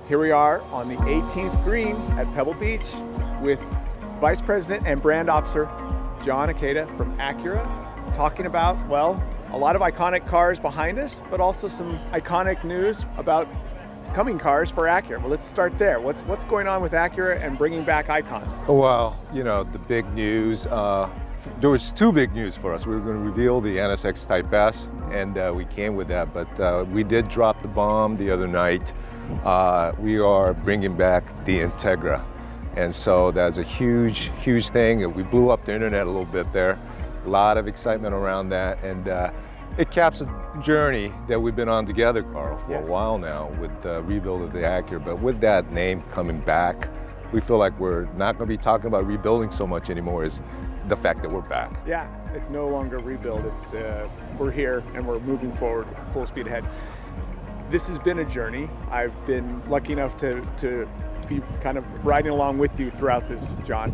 Here we are on the 18th green at Pebble Beach with Vice President and Brand Officer Jon Ikeda from Acura, talking about, well, a lot of iconic cars behind us, but also some iconic news about coming cars for Acura. Well, let's start there. What's going on with Acura and bringing back icons? Well, you know, the big news, there was two big news for us. We were going to reveal the NSX Type S, and we came with that, but we did drop the bomb the other night. We are bringing back the Integra. And so that's a huge, huge thing. We blew up the internet a little bit there. A lot of excitement around that. And it caps a journey that we've been on together, Carl, for a while now with the rebuild of the Acura. But with that name coming back, we feel like we're not going to be talking about rebuilding so much anymore as the fact that we're back. Yeah, it's no longer rebuild. It's we're here and we're moving forward full speed ahead. This has been a journey. I've been lucky enough to be kind of riding along with you throughout this, Jon.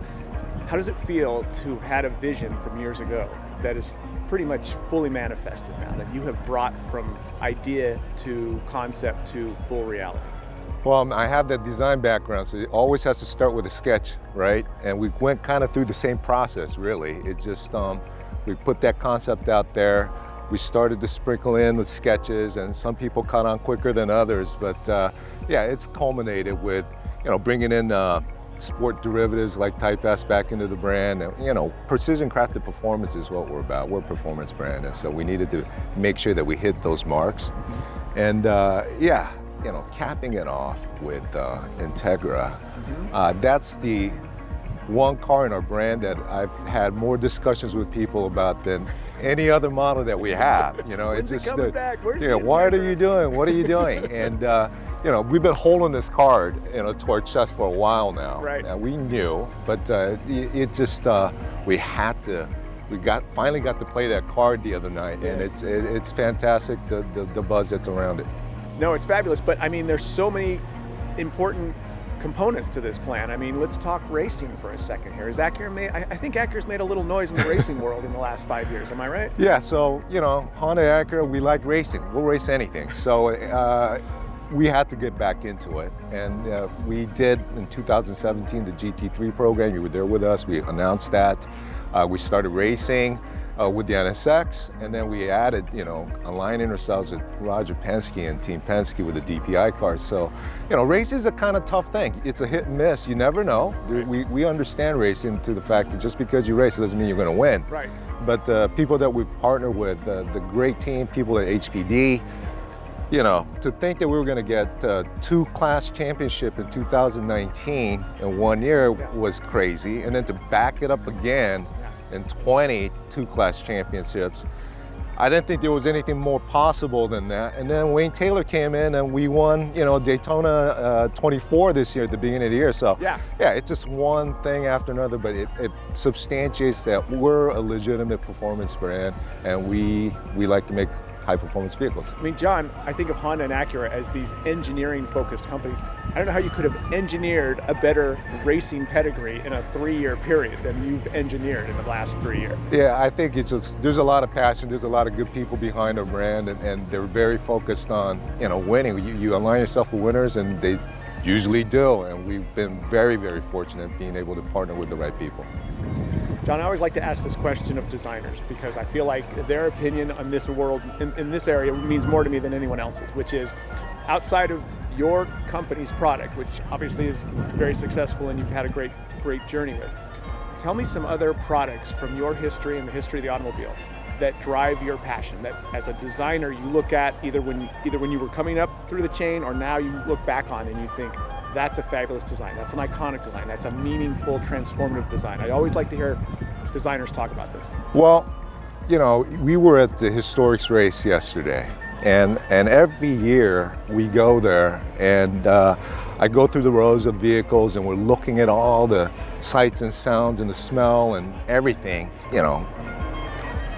How does it feel to have had a vision from years ago that is pretty much fully manifested now, that you have brought from idea to concept to full reality? Well, I have that design background, so it always has to start with a sketch, right? And we went kind of through the same process, really. It just, we put that concept out there. We started to sprinkle in with sketches, and some people caught on quicker than others. But yeah, it's culminated with, you know, bringing in sport derivatives like Type S back into the brand. And, you know, precision crafted performance is what we're about. We're a performance brand, and so we needed to make sure that we hit those marks. And yeah, you know, capping it off with Integra. That's the one car in our brand that I've had more discussions with people about than any other model that we have. You know, it's just why are you doing? What are you doing? And you know, we've been holding this card, you know, to our chest for a while now. Right. And we knew, but it just we finally got to play that card the other night, and it's fantastic, the buzz that's around it. No, it's fabulous, but I mean, there's so many important components to this plan. I mean, let's talk racing for a second here. Is Acura I think Acura's made a little noise in the racing world in the last 5 years, am I right? Yeah, so, you know, Honda, Acura, we like racing. We'll race anything. So we had to get back into it. And we did in 2017, the GT3 program. You were there with us. We announced that. We started racing with the NSX, and then we added, you know, aligning ourselves with Roger Penske and Team Penske with the DPI cars. So, you know, racing is a kind of tough thing. It's a hit and miss. You never know. We understand racing to the fact that just because you race, it doesn't mean you're going to win. Right. But people that we've partnered with, the great team, people at HPD, you know, to think that we were going to get 2 class championship in 2019 in 1 year was crazy. And then to back it up again in 22 class championships, I didn't think there was anything more possible than that. And then Wayne Taylor came in and we won, you know, Daytona 24 this year at the beginning of the year. So yeah, it's just one thing after another, but it substantiates that we're a legitimate performance brand, and we like to make high performance vehicles. I mean, Jon, I think of Honda and Acura as these engineering focused companies. I don't know how you could have engineered a better racing pedigree in a 3-year period than you've engineered in the last 3 years. Yeah, I think it's just, there's a lot of passion, there's a lot of good people behind our brand, and they're very focused on, you know, winning. You align yourself with winners, and they usually do, and we've been very, very fortunate being able to partner with the right people. Jon, I always like to ask this question of designers, because I feel like their opinion on this world, in this area, means more to me than anyone else's, which is outside of your company's product, which obviously is very successful and you've had a great journey with. Tell me some other products from your history and the history of the automobile that drive your passion, that as a designer you look at either when you were coming up through the chain or now you look back on and you think, that's a fabulous design, that's an iconic design, that's a meaningful, transformative design. I always like to hear designers talk about this. Well, you know, we were at the Historics race yesterday, and every year we go there, and I go through the rows of vehicles and we're looking at all the sights and sounds and the smell and everything. You know,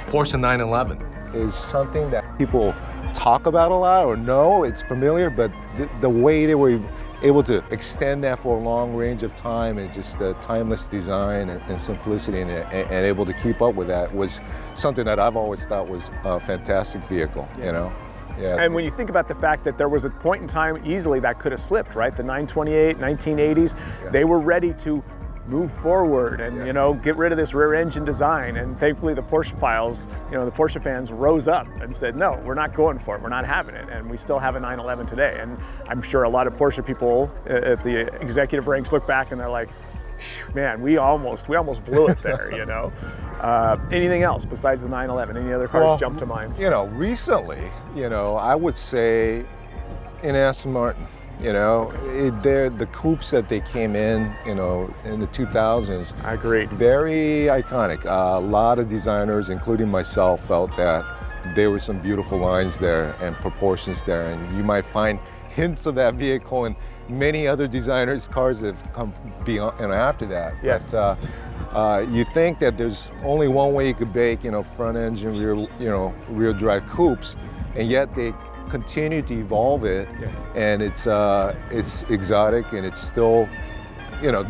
Porsche 911 is something that people talk about a lot or know, it's familiar, but the way they were able to extend that for a long range of time, and just the timeless design and simplicity and able to keep up with that was something that I've always thought was a fantastic vehicle, you know? Yeah. And when you think about the fact that there was a point in time easily that could have slipped, right? The 928, 1980s, they were ready to move forward and get rid of this rear engine design. And thankfully the Porsche files, the Porsche fans rose up and said, no, we're not going for it. We're not having it. And we still have a 911 today. And I'm sure a lot of Porsche people at the executive ranks look back and they're like, man, we almost blew it there, Anything else besides the 911? Any other cars jump to mind? Recently, I would say in Aston Martin, the coupes that they came in the 2000s. I agree. Very iconic. A lot of designers, including myself, felt that there were some beautiful lines there and proportions there, and you might find hints of that vehicle in many other designers' cars that have come beyond and after that. Yes. But, you think that there's only one way you could bake, front engine, rear drive coupes, and yet they continue to evolve it, and it's exotic and it's still,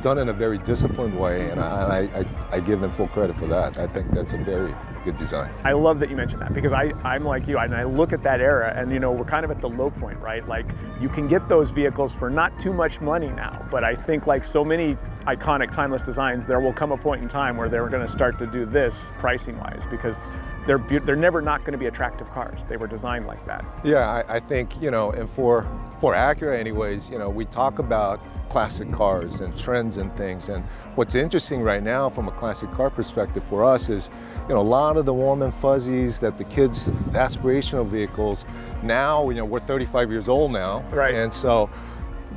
done in a very disciplined way, and I give them full credit for that. I think that's a very good design. I love that you mentioned that because I'm like you, and I look at that era and we're kind of at the low point, right? Like you can get those vehicles for not too much money now, but I think like so many iconic timeless designs, there will come a point in time where they're going to start to do this pricing wise because they're never not going to be attractive cars. They were designed like that. Yeah, I think, and for Acura anyways, we talk about classic cars and trends and things, and what's interesting right now from a classic car perspective for us is, a lot of the warm and fuzzies that the kids' aspirational vehicles, now, we're 35 years old now, right? And so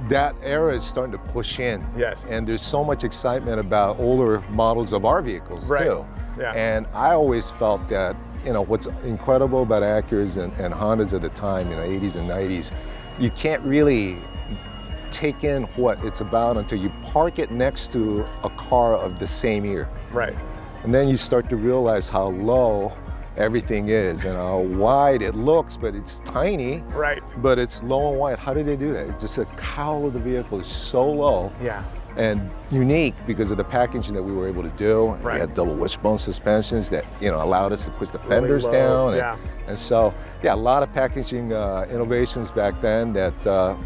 that era is starting to push in. Yes. And there's so much excitement about older models of our vehicles too. Yeah. And I always felt that, what's incredible about Acuras and Hondas at the time, 80s and 90s, you can't really take in what it's about until you park it next to a car of the same year. Right. And then you start to realize how low everything is and how wide it looks, but it's tiny. Right. But it's low and wide. How did they do that? It's just the cowl of the vehicle is so low. Yeah. And unique because of the packaging that we were able to do. Right. We had double wishbone suspensions that allowed us to push the Really fenders low. down. And so, a lot of packaging innovations back then that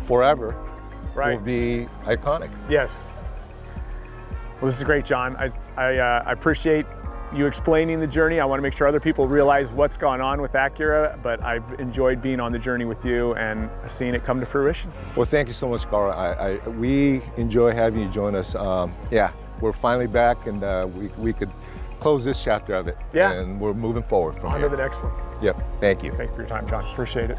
forever will be iconic. Yes. Well, this is great, John. I appreciate you explaining the journey. I want to make sure other people realize what's gone on with Acura, but I've enjoyed being on the journey with you and seeing it come to fruition. Well, thank you so much, Carl. We enjoy having you join us. We're finally back, and we could close this chapter of it. Yeah. And we're moving forward from on here. To the next one. Yep. Thank you. Thank you for your time, John. Appreciate it.